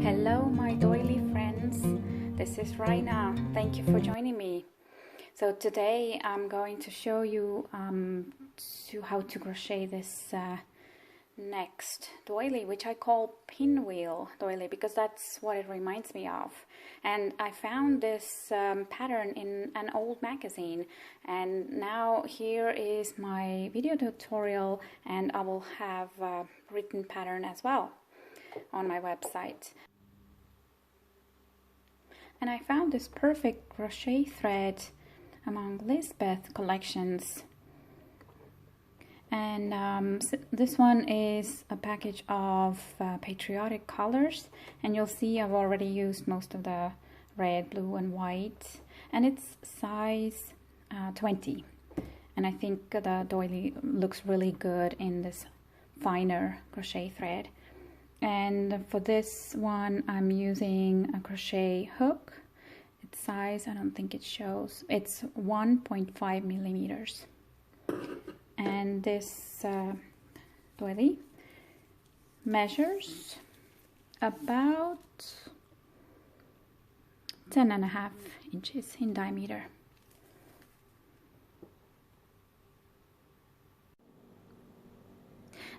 Hello my doily friends, this is Raina. Thank you for joining me. So today I'm going to show you how to crochet this next doily, which I call Pinwheel doily because that's what it reminds me of. And I found this pattern in an old magazine, and now here is my video tutorial, and I will have a written pattern as well on my website. And I found this perfect crochet thread among Lisbeth collections, and this one is a package of patriotic colors, and you'll see I've already used most of the red, blue and white, and it's size 20, and I think the doily looks really good in this finer crochet thread. And for this one I'm using a crochet hook. Its size, I don't think it shows, it's 1.5 millimeters. And this doily measures about 10.5 inches in diameter.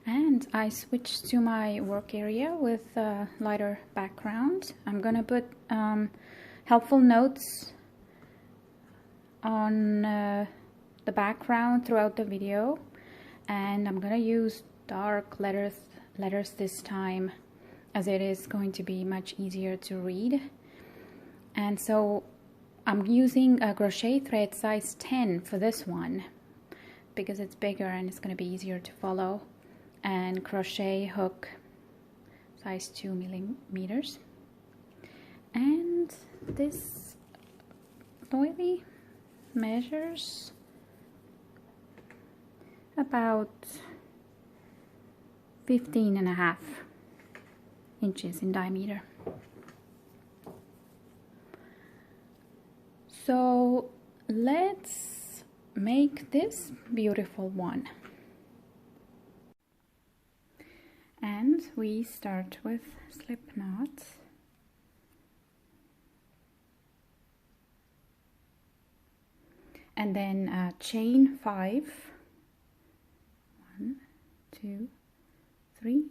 And I switched to my work area with a lighter background. I'm gonna put helpful notes on the background throughout the video, and I'm gonna use dark letters this time, as it is going to be much easier to read. And so I'm using a crochet thread size 10 for this one because it's bigger and it's going to be easier to follow, and crochet hook size 2 millimeters. And this doily measures about 15.5 inches in diameter. So let's make this beautiful one. And we start with slip knot. And then chain 5. 1, 2, 3,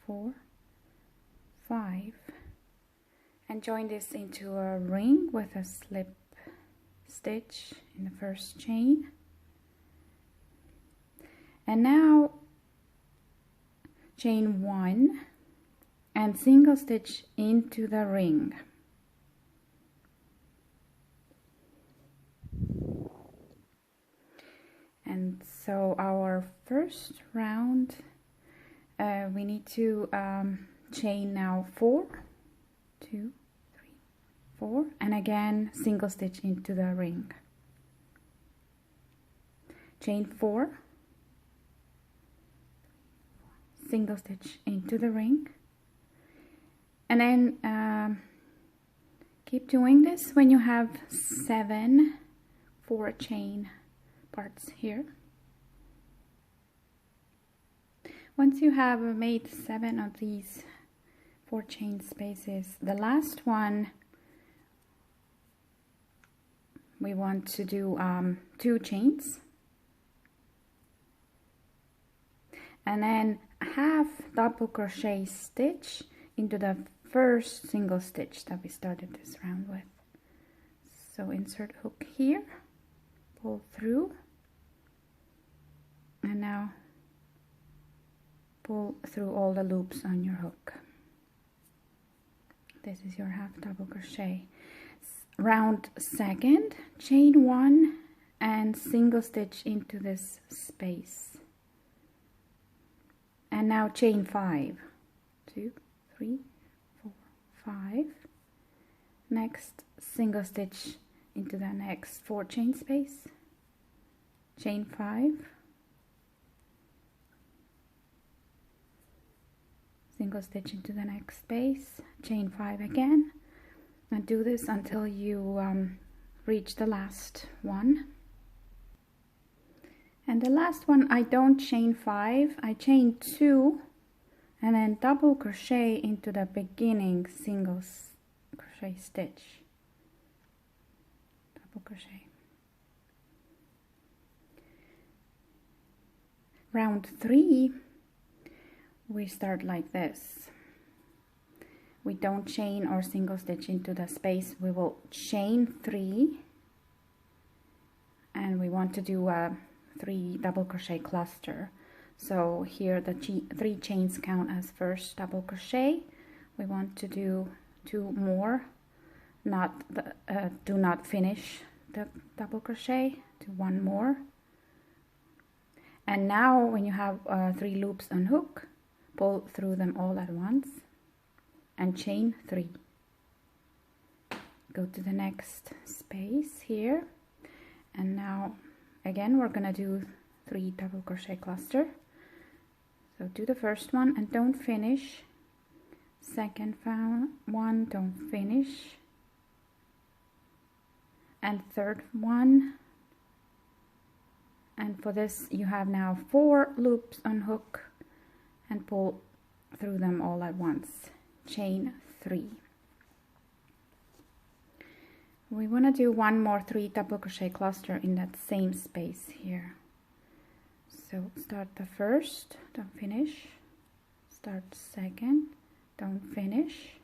4, 5. And join this into a ring with a slip stitch in the first chain. And now chain 1 and single stitch into the ring. And so our first round, we need to chain now 4, 2, 3, 4, and again single stitch into the ring. Chain 4, single stitch into the ring, and then keep doing this when you have 7 4 chain parts here. Once you have made 7 of these 4 chain spaces, the last one we want to do 2 chains, and then half double crochet stitch into the first single stitch that we started this round with. So insert hook here, pull through, and now pull through all the loops on your hook. This is your half double crochet. Round second, chain 1 and single stitch into this space. And now chain 5, 2, 3, 4, 5. Next single stitch into the next 4 chain space, chain 5, single stitch into the next space, chain 5 again, and do this until you reach the last one. And the last one I don't chain 5, I chain 2 and then double crochet into the beginning single crochet stitch. Double crochet. Round 3, we start like this. We don't chain or single stitch into the space. We will chain 3, and we want to do a 3 double crochet cluster. So here the 3 chains count as first double crochet. We want to do 2 more, do not finish the double crochet, do 1 more. And now when you have 3 loops on hook, pull through them all at once and chain 3. Go to the next space here, and now again we're gonna do 3 double crochet cluster. So do the first one and don't finish. Second one, don't finish. And third one. And for this you have now 4 loops on hook, and pull through them all at once. Chain 3. We want to do 1 more 3 double crochet cluster in that same space here. So start the first, don't finish. Start second, don't finish.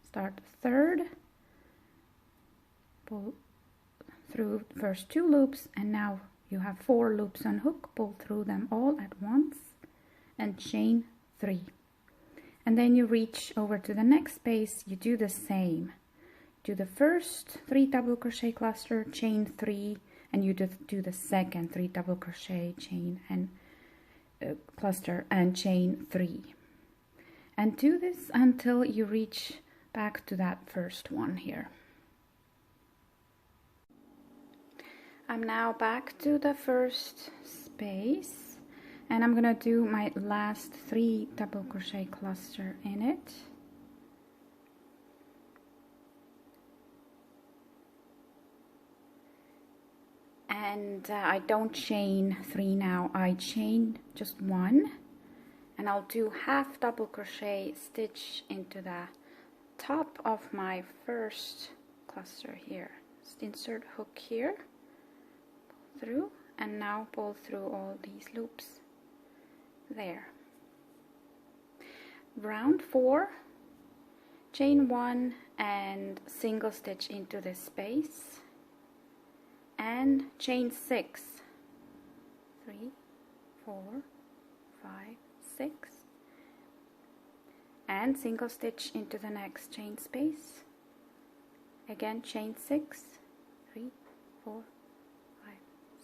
Start third, pull through the first 2 loops, and now you have 4 loops on hook, pull through them all at once and chain 3. And then you reach over to the next space, you do the same. Do the first 3 double crochet cluster, chain 3, and you do the second 3 double crochet, chain and cluster and chain 3. And do this until you reach back to that first one here. I'm now back to the first space, and I'm gonna do my last 3 double crochet cluster in it. And I don't chain 3 now, I chain just 1, and I'll do half double crochet stitch into the top of my first cluster here. Just insert hook here, pull through, and now pull through all these loops there. Round 4, chain 1 and single stitch into this space, and chain 6, 3, 4, 5, 6, and single stitch into the next chain space. Again, chain 6, 3, 4, 5,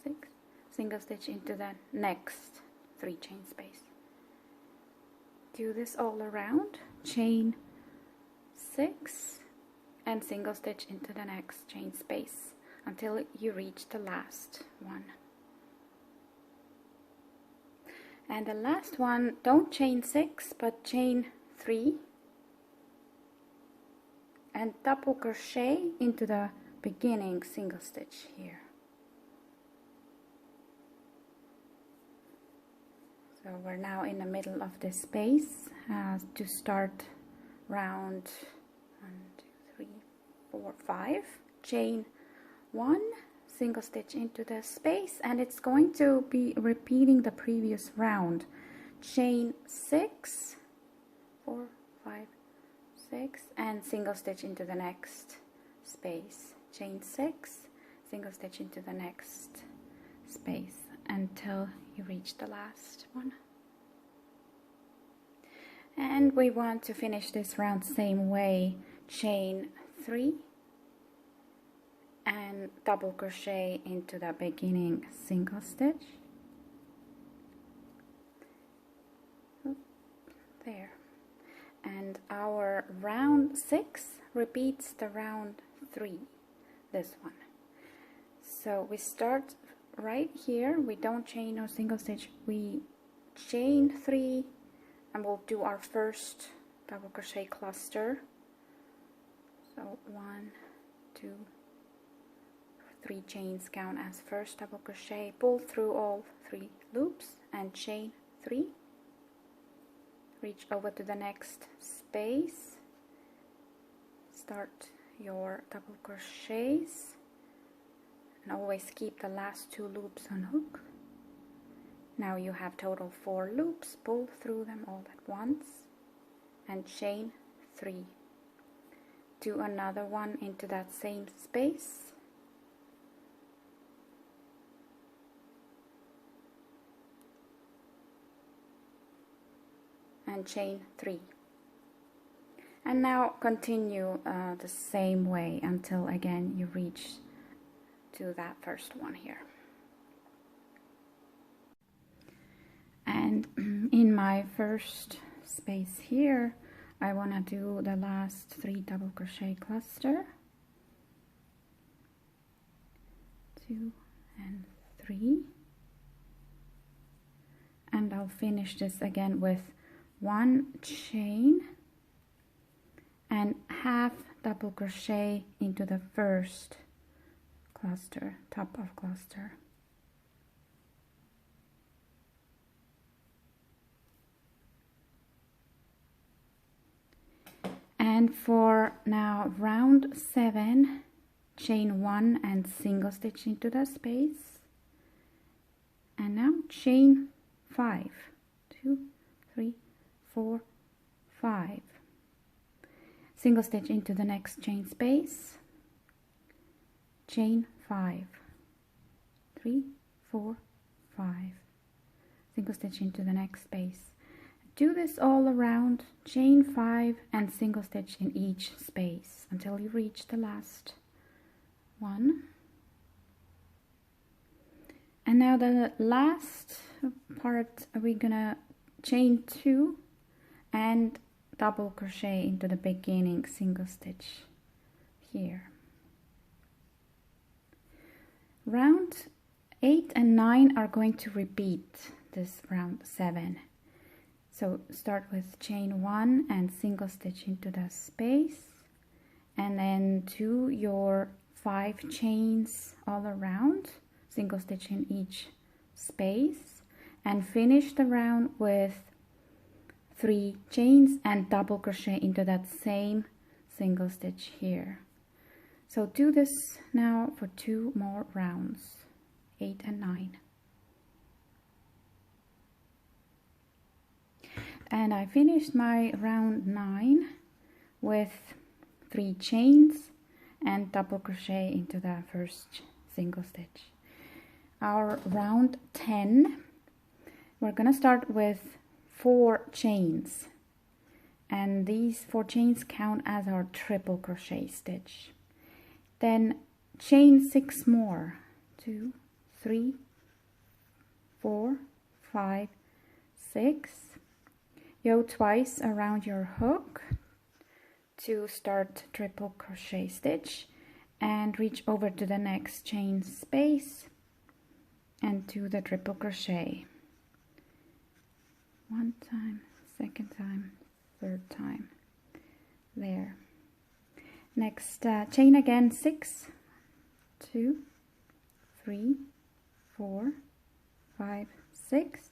6, single stitch into the next 3 chain space. Do this all around, chain 6 and single stitch into the next chain space until you reach the last one. And the last one, don't chain 6 but chain 3 and double crochet into the beginning single stitch here. So we're now in the middle of this space to start round 1, 2, 3, 4, 5, chain 1, single stitch into the space, and it's going to be repeating the previous round. Chain 6, 4, 5, 6, and single stitch into the next space. Chain 6, single stitch into the next space until you reach the last one. And we want to finish this round same way. Chain 3 and double crochet into the beginning single stitch. There. And our round 6 repeats the round 3, this one. So we start right here, we don't chain or single stitch, we chain 3 and we'll do our first double crochet cluster. So 1, 2, 3 chains count as first double crochet, pull through all 3 loops and chain 3, reach over to the next space, start your double crochets, and always keep the last 2 loops on hook. Now you have total 4 loops. Pull through them all at once and chain 3. Do another one into that same space. And chain 3. And now continue the same way until again you reach to that first one here. And in my first space here, I want to do the last 3 double crochet cluster, 2 and 3, and I'll finish this again with 1 chain and half double crochet into the first cluster, top of cluster. And for now round 7, chain 1 and single stitch into the space, and now chain 5, 2, 3, 4, 5, single stitch into the next chain space, chain 5, 3, 4, 5, single stitch into the next space. Do this all around, chain 5 and single stitch in each space until you reach the last one. And now the last part, we're gonna chain 2 and double crochet into the beginning single stitch here. Round 8 and 9 are going to repeat this round 7. So start with chain 1 and single stitch into the space, and then do your 5 chains all around, single stitch in each space, and finish the round with 3 chains and double crochet into that same single stitch here. So do this now for 2 more rounds, 8 and 9. And I finished my round 9 with 3 chains and double crochet into the first single stitch. Our round 10, we're gonna start with 4 chains, and these 4 chains count as our triple crochet stitch. Then chain 6 more, 2, 3, 4, 5, 6. Go twice around your hook to start triple crochet stitch, and reach over to the next chain space and do the triple crochet. 1 time, 2nd time, 3rd time. There. Next chain again, 6, 2, 3, 4, 5, 6.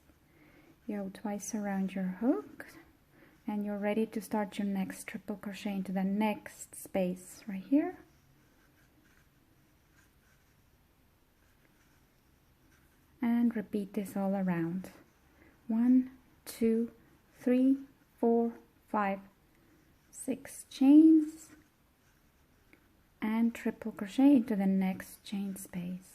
Go twice around your hook, and you're ready to start your next triple crochet into the next space right here. And repeat this all around. 1, 2, 3, 4, 5, 6 chains and triple crochet into the next chain space.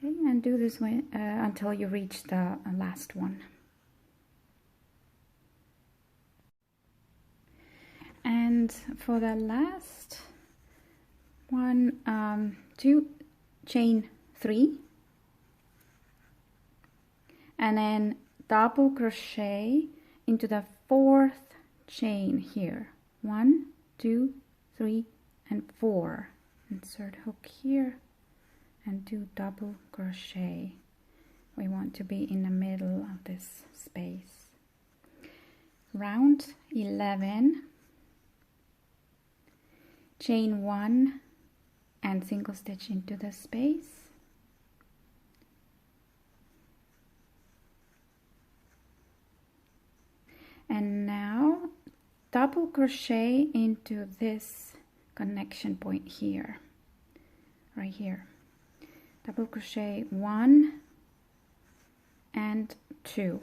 Okay, and do this way until you reach the last one. And for the last one, do chain 3 and then double crochet into the 4th chain here. 1, 2, 3, and 4. Insert hook here and do double crochet. We want to be in the middle of this space. Round 11, chain 1 and single stitch into the space, And now double crochet into this connection point here, right here. Double crochet 1 and 2,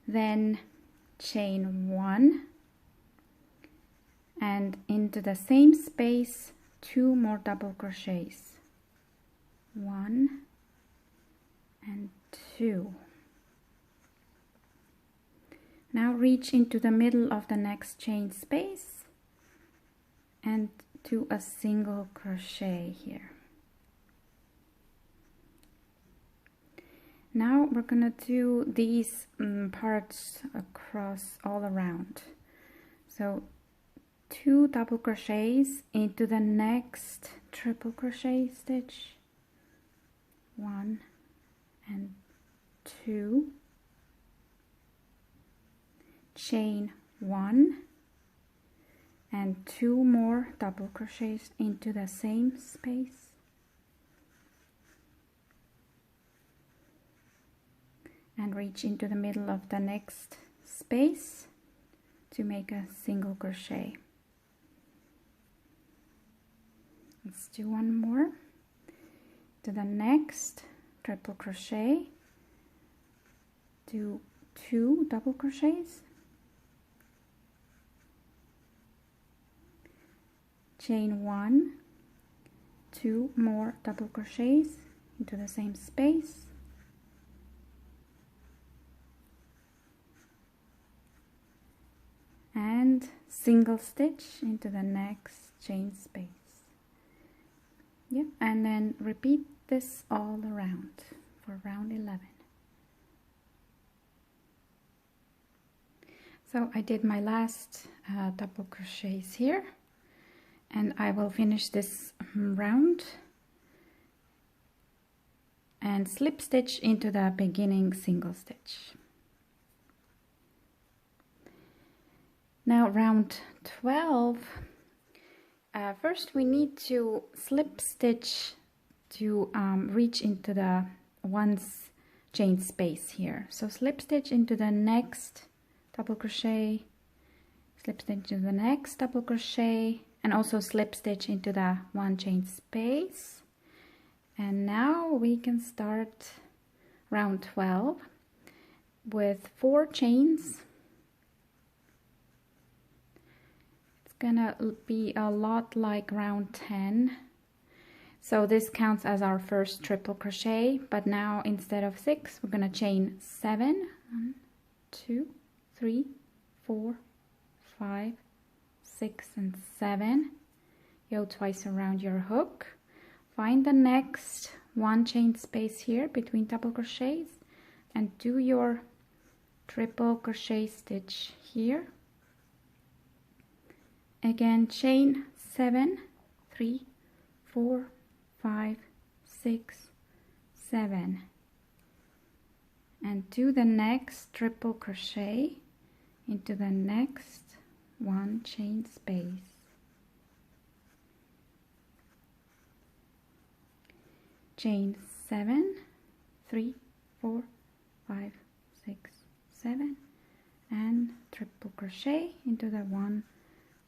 then chain 1 and into the same space 2 more double crochets, 1 and 2. Now reach into the middle of the next chain space and do a single crochet here. Now we're gonna do these parts across all around. So 2 double crochets into the next triple crochet stitch, 1 and 2, chain 1 and 2 more double crochets into the same space, and reach into the middle of the next space to make a single crochet. Let's do one more. To the next triple crochet, do 2 double crochets, chain 1, 2 more double crochets into the same space, and single stitch into the next chain space. Yep, and then repeat this all around for round 11. So I did my last double crochets here, and I will finish this round and slip stitch into the beginning single stitch. Now round 12, first we need to slip stitch to reach into the one's chain space here. So slip stitch into the next double crochet, slip stitch into the next double crochet, and also slip stitch into the one chain space. And now we can start round 12 with 4 chains. It's gonna be a lot like round 10. So this counts as our first triple crochet, but now instead of 6, we're gonna chain 7. 1, 2, 3, 4, 5, 6, and 7. Go twice around your hook. Find the next one chain space here between double crochets and do your triple crochet stitch here. Again, chain 7, 3, 4, 5, 6, 7, and do the next triple crochet into the next one chain space. Chain 7, 3, 4, 5, 6, 7, and triple crochet into the one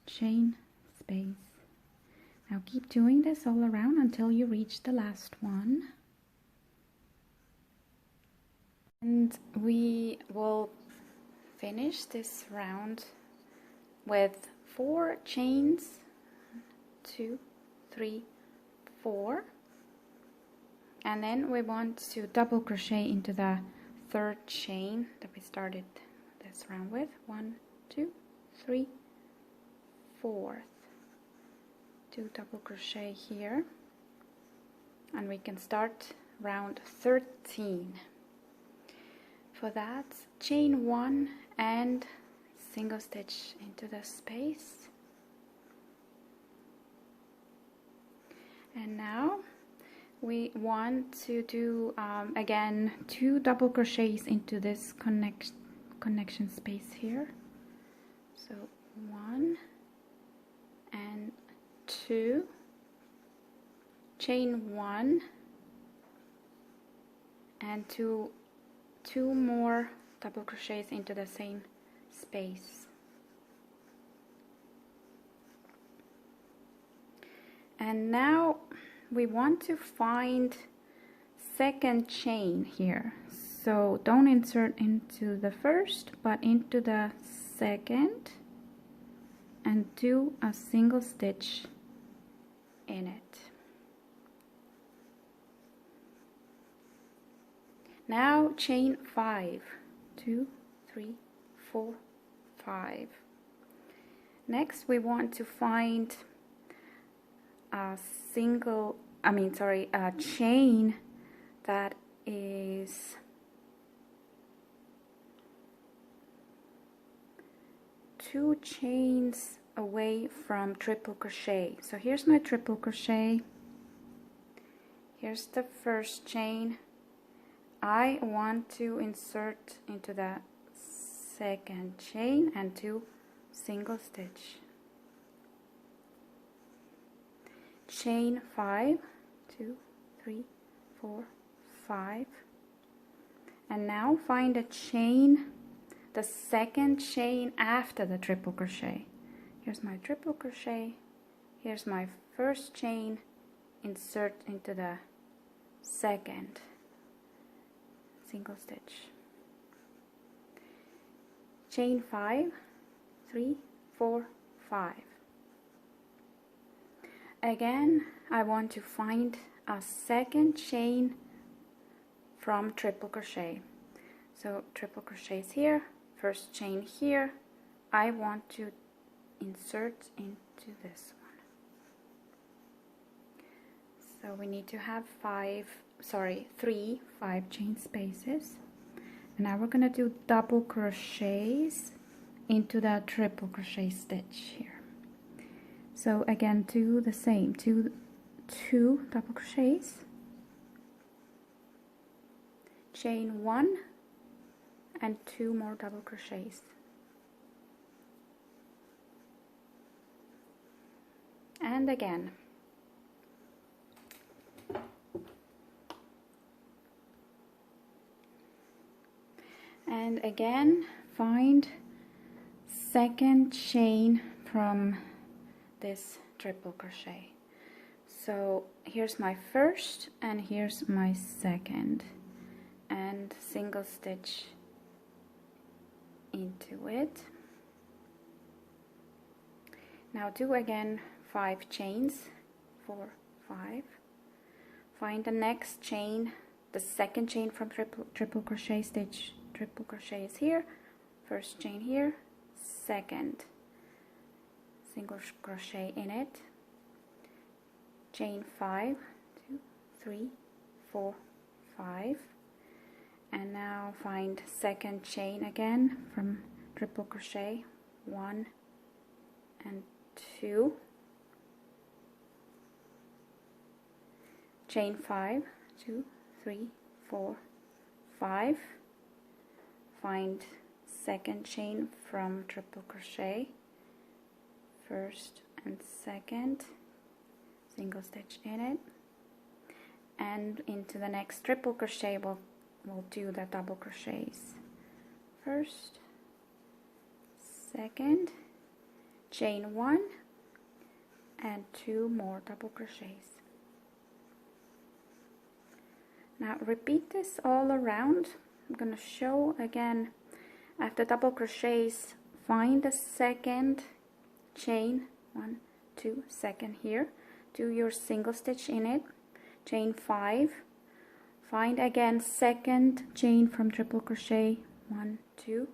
chain space. Now keep doing this all around until you reach the last one. And we will finish this round with 4 chains, 2, 3, 4, and then we want to double crochet into the 3rd chain that we started this round with. 1, 2, 3, 4th. 2 double crochet here, and we can start round 13. For that, chain 1 and single stitch into the space. And now we want to do again 2 double crochets into this connection space here. So 1 and 2, chain 1 and 2 more double crochets into the same space. And now we want to find second chain here. So don't insert into the first, but into the second, and do a single stitch in it. Now chain 5, 2, 3, 4, 5. Next we want to find a chain that is 2 chains away from triple crochet. So here's my triple crochet. Here's the first chain. I want to insert into the second chain and do single stitch. Chain 5, 2, 3, 4, 5. And now find a chain, the second chain after the triple crochet. Here's my triple crochet, here's my first chain, insert into the second, single stitch. Chain 5, 3, 4, 5. Again, I want to find a second chain from triple crochet. So triple crochets here, first chain here. I want to insert into this one. So we need to have 3 5-chain spaces. And now we're going to do double crochets into the triple crochet stitch here. So again, do the same, two double crochets, chain 1 and 2 more double crochets. And again. And again, find second chain from this triple crochet. So here's my first and here's my second, and single stitch into it. Now do again 5 chains, 4, 5. Find the next chain, the second chain from triple crochet stitch. Triple crochet is here, first chain here, second, single crochet in it, chain 5, 2, 3, 4, 5, and now find second chain again from triple crochet, 1 and 2, chain 5, 2, 3, 4, 5, find second chain from triple crochet, first and second, single stitch in it, and into the next triple crochet we'll do the double crochets. First, second, chain 1 and 2 more double crochets. Now repeat this all around. I'm going to show again, after double crochets, find the second chain, 1, 2, second here, do your single stitch in it, chain 5, find again second chain from triple crochet, 1, 2,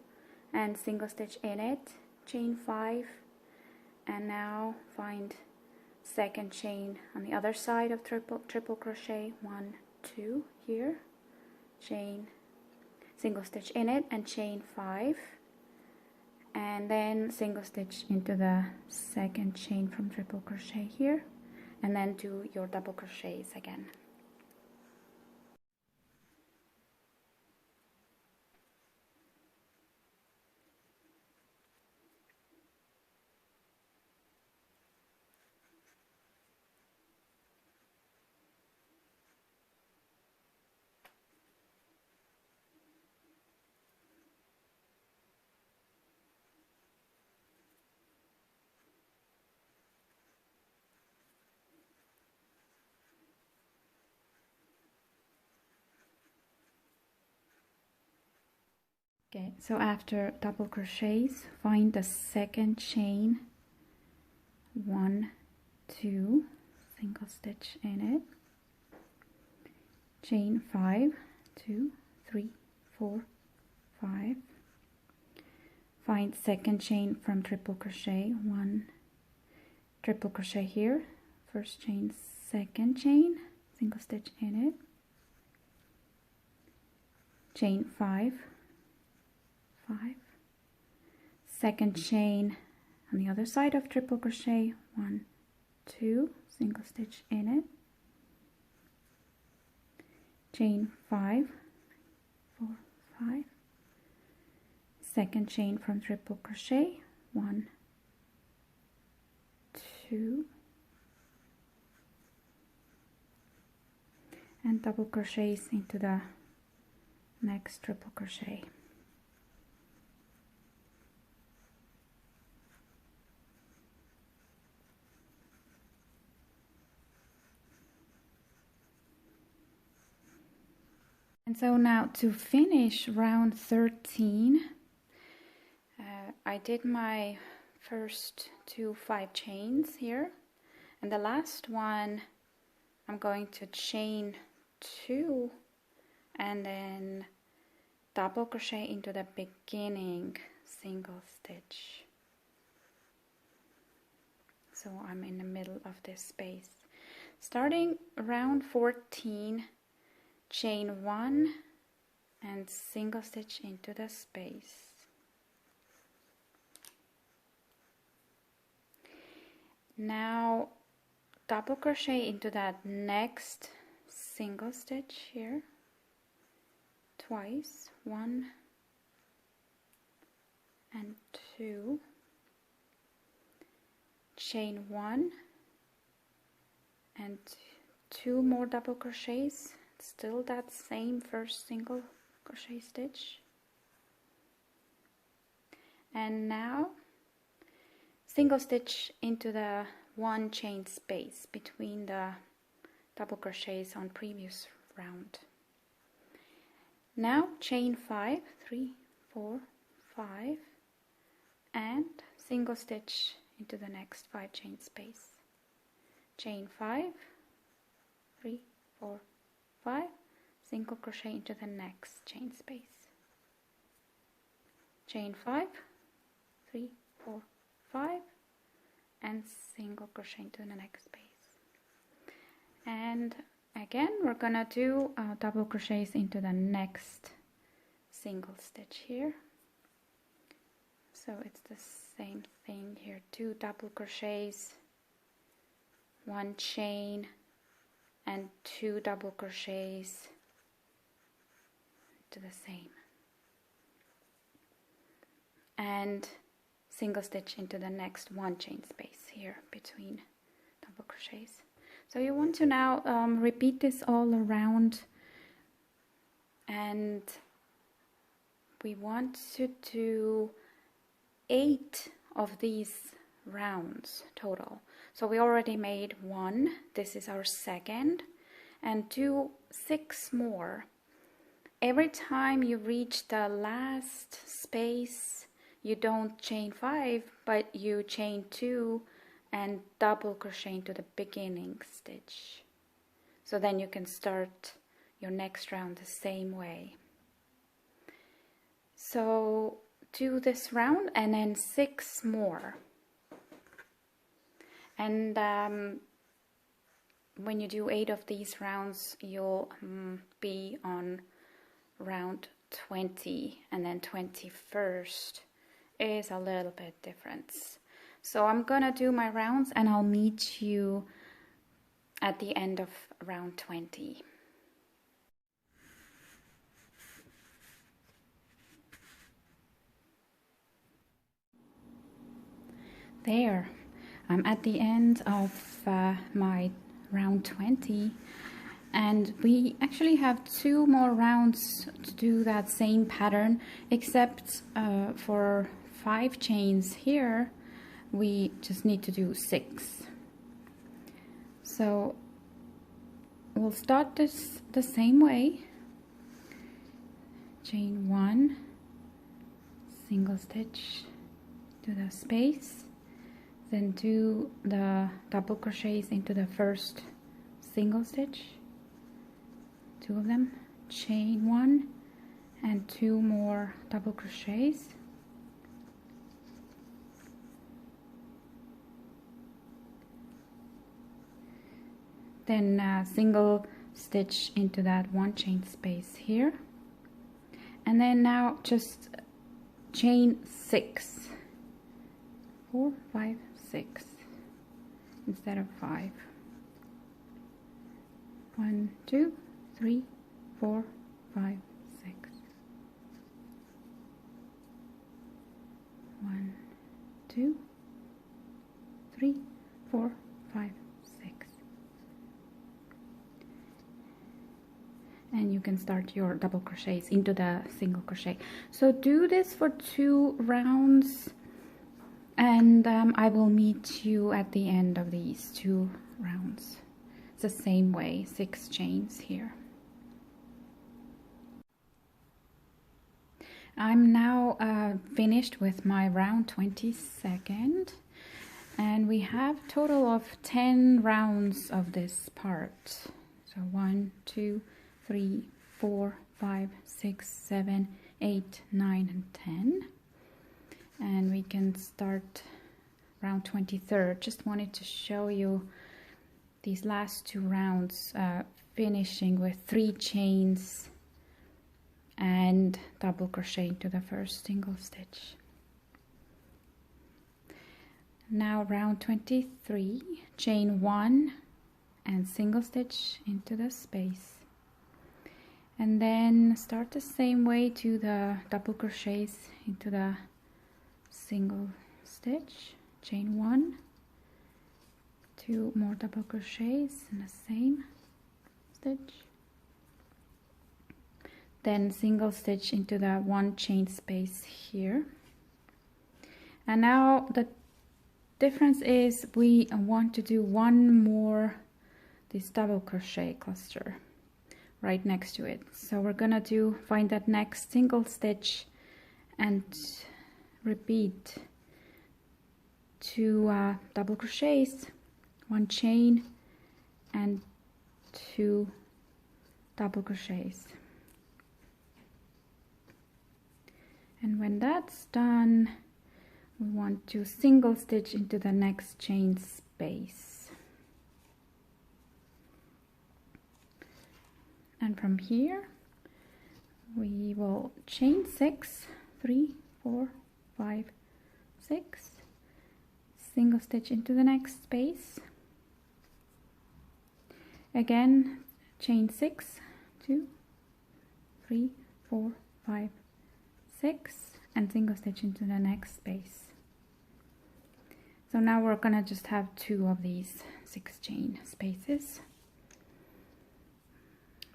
and single stitch in it, chain 5, and now find second chain on the other side of triple crochet, 1, 2 here, chain, single stitch in it and chain 5, and then single stitch into the second chain from triple crochet here, and then do your double crochets again. Okay, so after double crochets, find the second chain, 1, 2, single stitch in it, chain 5, 2, 3, 4, 5, find second chain from triple crochet, 1, triple crochet here, first chain, second chain, single stitch in it, chain 5, 5, second chain on the other side of triple crochet, 1, 2, single stitch in it, chain 5, 4, 5, second chain from triple crochet, 1, 2, and double crochets into the next triple crochet. And so now to finish round 13, I did my first 2 5 chains here, and the last one I'm going to chain 2 and then double crochet into the beginning single stitch. So I'm in the middle of this space. Starting round 14, chain 1 and single stitch into the space. Now double crochet into that next single stitch here twice, 1 and 2, chain 1 and 2 more double crochets, still that same first single crochet stitch, and now single stitch into the 1 chain space between the double crochets on previous round. Now chain 5, 3, 4, 5, and single stitch into the next 5 chain space. Chain 5, 3, 4, 5, single crochet into the next chain space. Chain 5, 3, 4, 5, and single crochet into the next space. And again we're gonna do double crochets into the next single stitch here. So it's the same thing here, 2 double crochets, 1 chain and 2 double crochets to the same, and single stitch into the next 1 chain space here between double crochets. So you want to now repeat this all around, and we want to do 8 of these rounds total. So we already made 1, this is our second, and do 6 more. Every time you reach the last space, you don't chain 5, but you chain 2 and double crochet into the beginning stitch. So then you can start your next round the same way. So do this round and then 6 more. And when you do 8 of these rounds, you'll be on round 20, and then 21st is a little bit different. So I'm gonna do my rounds and I'll meet you at the end of round 20. There, I'm at the end of my round 20, and we actually have 2 more rounds to do that same pattern, except for 5 chains here we just need to do 6. So we'll start this the same way. Chain 1 single stitch to the space, then do the double crochets into the first single stitch, 2 of them, chain 1 and 2 more double crochets, then single stitch into that 1 chain space here, and then now just chain 6, 4, 5, 6 instead of 5. 1, 2, 3, 4, 5, 6. 1, 2, 3, 4, 5, 6. And you can start your double crochets into the single crochet. So do this for 2 rounds, and I will meet you at the end of these 2 rounds. It's the same way, 6 chains here. I'm now finished with my round 22nd, and we have total of 10 rounds of this part. So 1, 2, 3, 4, 5, 6, 7, 8, 9, and 10. And we can start round 23rd. Just wanted to show you these last 2 rounds, finishing with 3 chains and double crochet into the first single stitch. Now round 23, chain 1 and single stitch into the space, and then start the same way to the double crochets into the single stitch, chain 1, 2 more double crochets in the same stitch, then single stitch into the 1 chain space here. And now the difference is we want to do 1 more this double crochet cluster right next to it. So we're gonna find that next single stitch and repeat 2 double crochets, 1 chain and 2 double crochets. And when that's done, we want to single stitch into the next chain space. And from here, we will chain 6, 3, 4, 5, 6, single stitch into the next space. Again, chain 6, 2, 3, 4, 5, 6, and single stitch into the next space. So now we're gonna just have 2 of these 6 chain spaces,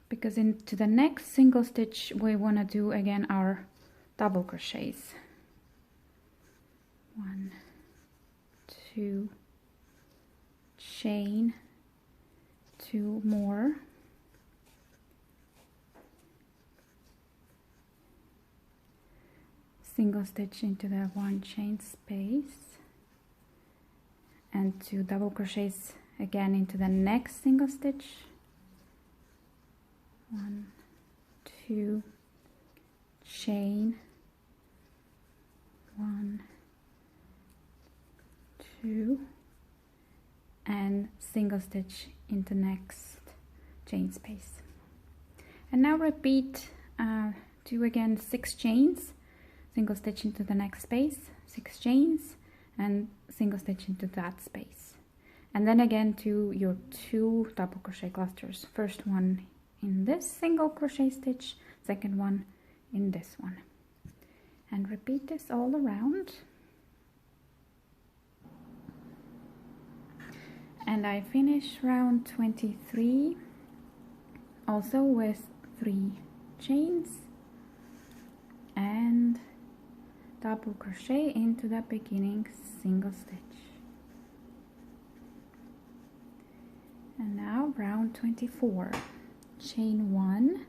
because into the next single stitch we want to do again our double crochets. 1, 2, chain 2 more, single stitch into the 1 chain space, and 2 double crochets again into the next single stitch. 1, 2, chain 1, 2, and single stitch into next chain space. And now repeat, do again 6 chains, single stitch into the next space, 6 chains, and single stitch into that space. And then again to your 2 double crochet clusters. First one in this single crochet stitch, second one in this one. And repeat this all around. And I finish round 23 also with 3 chains and double crochet into the beginning single stitch. And now round 24, chain 1,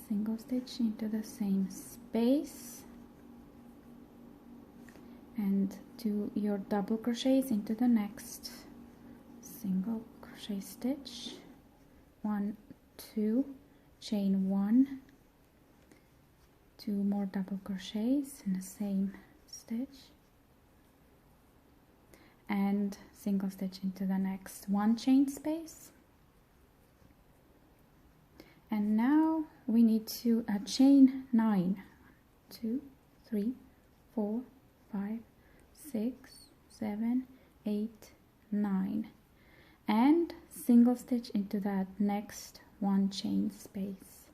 single stitch into the same space, and do your double crochets into the next single crochet stitch. 1, 2, chain 1, 2 more double crochets in the same stitch, and single stitch into the next 1 chain space. And now we need to chain 9. 2, 3, 4, 5, 6, 7, 8, 9, and single stitch into that next 1 chain space.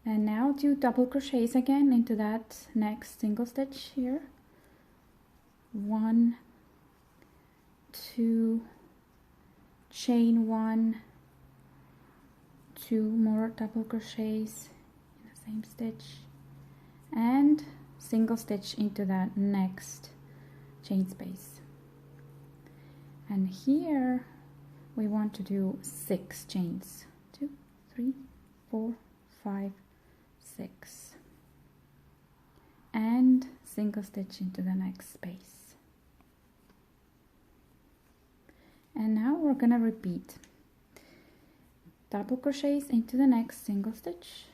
And now do double crochets again into that next single stitch here. 1, 2, chain 1, 2 more double crochets in the same stitch, and single stitch into that next chain space. And here we want to do 6 chains. 2, 3, 4, 5, 6, and single stitch into the next space. And now we're gonna repeat double crochets into the next single stitch,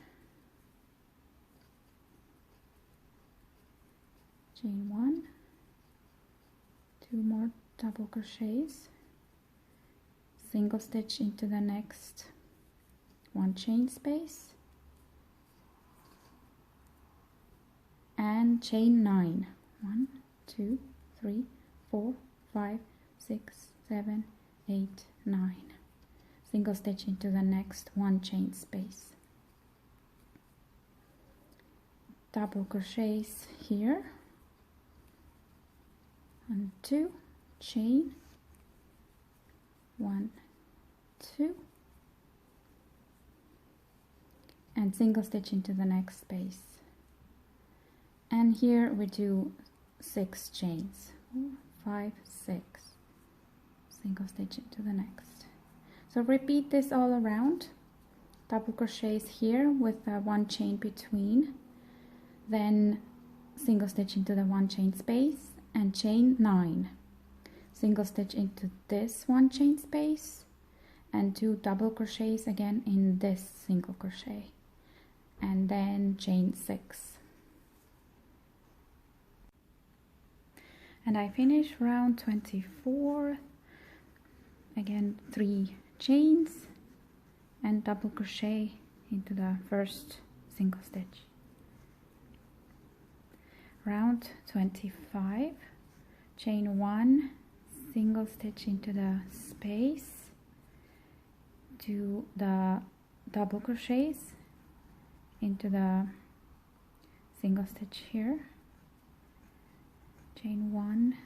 chain 1, 2 more double crochets, single stitch into the next 1 chain space, and chain 9. 1, 2, 3, 4, 5, 6, 7, 8, 9. Single stitch into the next 1 chain space. Double crochets here. 1, 2, chain 1, 2, and single stitch into the next space. And here we do 6 chains. 5, 6. Single stitch into the next. So repeat this all around. Double crochets here with 1 chain between, then single stitch into the 1 chain space and chain 9. Single stitch into this 1 chain space and 2 double crochets again in this single crochet, and then chain 6. And I finish round 24. Again, 3 chains and double crochet into the first single stitch. Round 25, chain 1, single stitch into the space, do the double crochets into the single stitch here, chain 1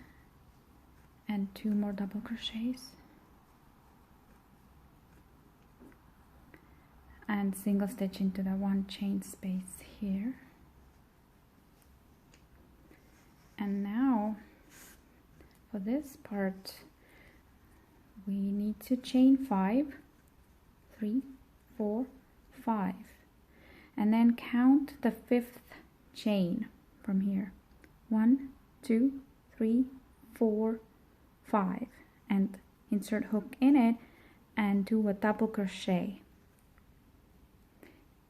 and 2 more double crochets, and single stitch into the 1 chain space here. And now for this part we need to chain 5, 3, 4, 5, and then count the 5th chain from here. 1, 2, 3, 4, 5, and insert hook in it and do a double crochet.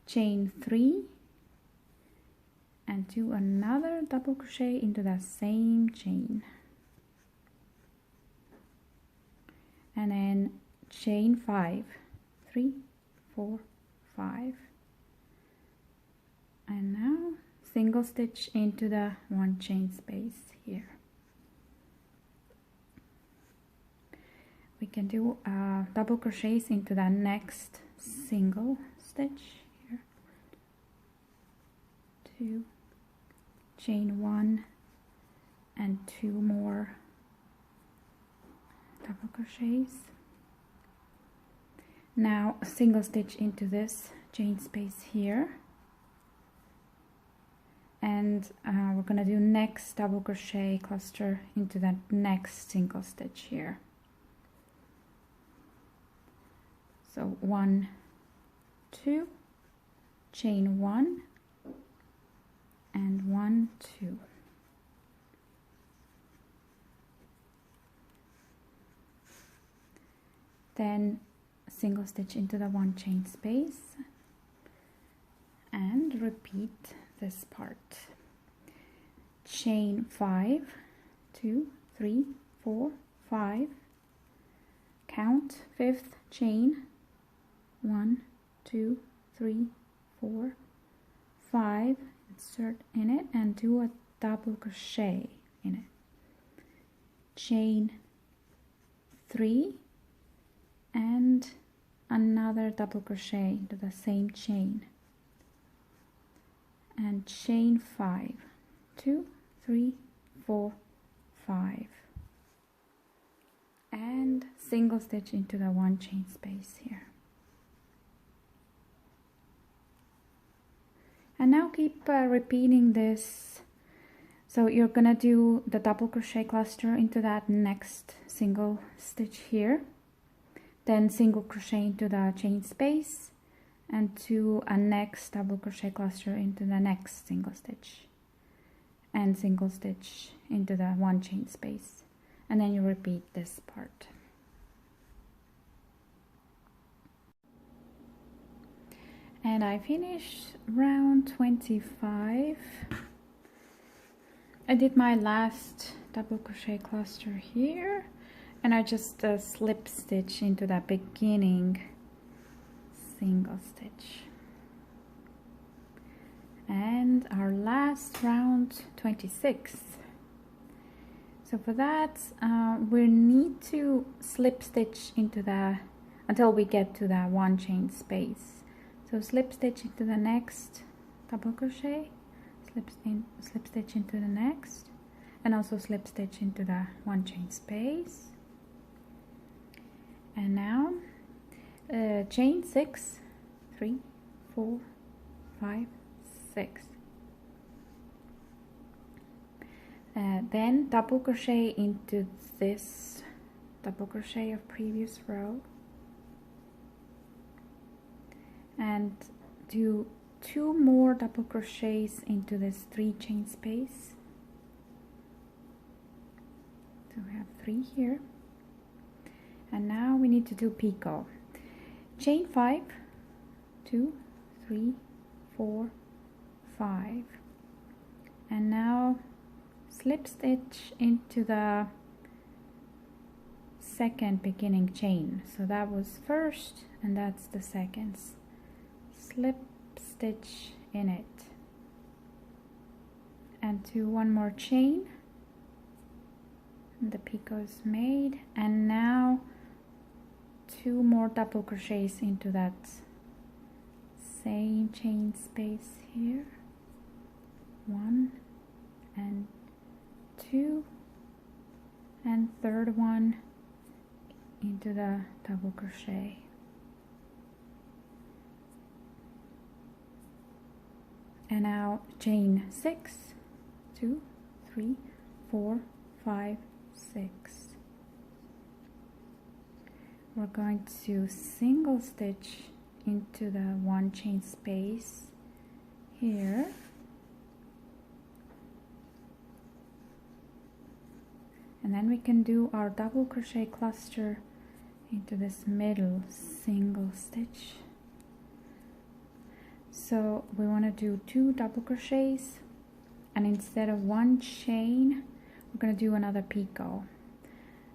Chain 3 and do another double crochet into the same chain, and then chain 5, 3, 4, 5, and now single stitch into the 1 chain space here. We can do double crochets into the next single stitch here. 2, chain 1 and 2 more double crochets. Now single stitch into this chain space here, and we're gonna do next double crochet cluster into that next single stitch here. So 1, 2, chain 1, and 1, 2. Then single stitch into the 1 chain space and repeat this part. Chain 5, 2, 3, 4, 5. Count 5th chain, 1, 2, 3, 4, 5. Insert in it and do a double crochet in it. Chain 3 and another double crochet into the same chain, and chain 5, 2, 3, 4, 5, and single stitch into the 1 chain space here. And now keep repeating this. So you're gonna do the double crochet cluster into that next single stitch here, then single crochet into the chain space, and to a next double crochet cluster into the next single stitch, and single stitch into the 1 chain space, and then you repeat this part. And I finished round 25. I did my last double crochet cluster here, and I just slip stitch into that beginning single stitch. And our last round 26. So for that we need to slip stitch into the until we get to that 1 chain space. So slip stitch into the next double crochet, slip stitch into the next, and also slip stitch into the 1 chain space. And now chain 6, 3, 4, 5, 6. Then double crochet into this double crochet of previous row, and do 2 more double crochets into this 3 chain space. So we have 3 here. And now we need to do picot. Chain 5, 2, 3, 4, 5. And now slip stitch into the second beginning chain. So that was first and that's the second. Slip stitch in it. And do 1 more chain. And the picot is made. And now 2 more double crochets into that same chain space here, 1 and 2, and third one into the double crochet. And now chain 6, 2, 3, 4, 5, 6. We're going to single stitch into the 1 chain space here, and then we can do our double crochet cluster into this middle single stitch. So we want to do 2 double crochets, and instead of 1 chain we're going to do another picot.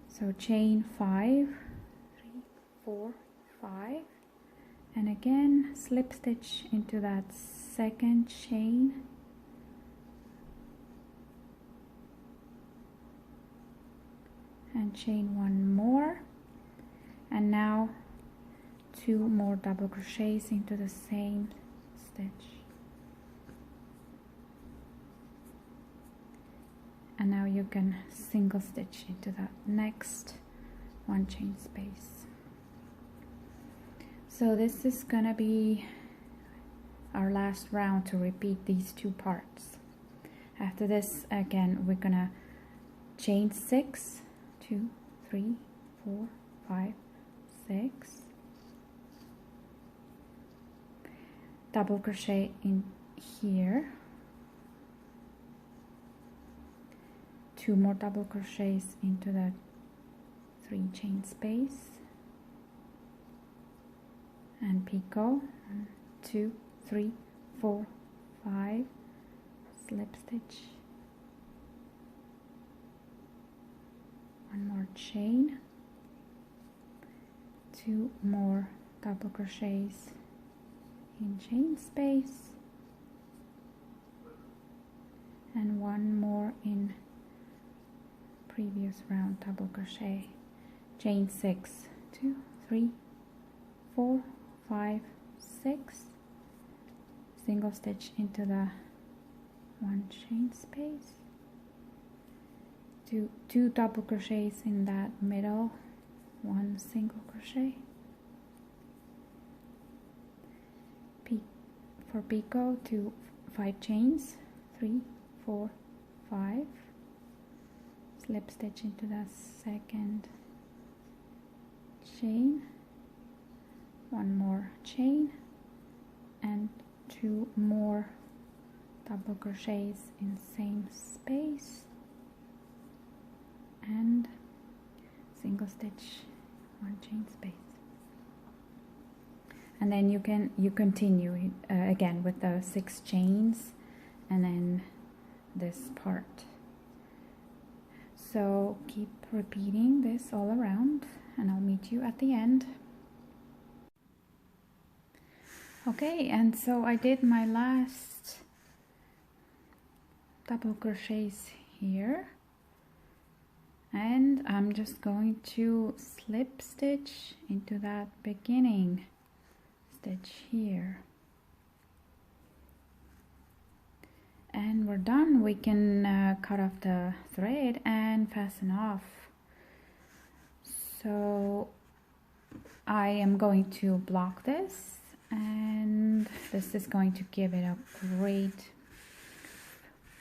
So chain 5, 3, 4, 5, and again slip stitch into that second chain, and chain 1 more, and now 2 more double crochets into the same stitch. And now you can single stitch into that next 1 chain space. So this is gonna be our last round to repeat these 2 parts. After this, again, we're gonna chain 6, 2, 3, 4, 5, 6, double crochet in here, 2 more double crochets into the 3 chain space, and picot 1, 2, 3, 4, 5, slip stitch, 1 more chain, 2 more double crochets in chain space, and 1 more in previous round double crochet, chain 6, 2, 3, 4, 5, 6, single stitch into the 1 chain space, 2 double crochets in that middle, 1 single crochet, for picot 2 5 chains, 3, 4, 5, slip stitch into the 2nd chain, 1 more chain, and 2 more double crochets in same space, and single stitch, 1 chain space. And then you continue again with the 6 chains, and then this part. So keep repeating this all around, and I'll meet you at the end. Okay, and so I did my last double crochets here, and I'm just going to slip stitch into that beginning stitch here, and we're done. We can cut off the thread and fasten off. So I am going to block this, and this is going to give it a great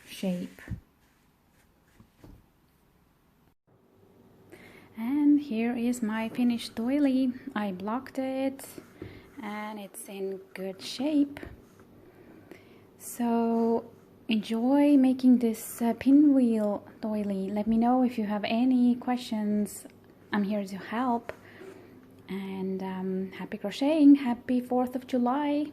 shape. And here is my finished doily. I blocked it and it's in good shape. So enjoy making this pinwheel doily. Let me know if you have any questions. I'm here to help. And happy crocheting. Happy 4th of July.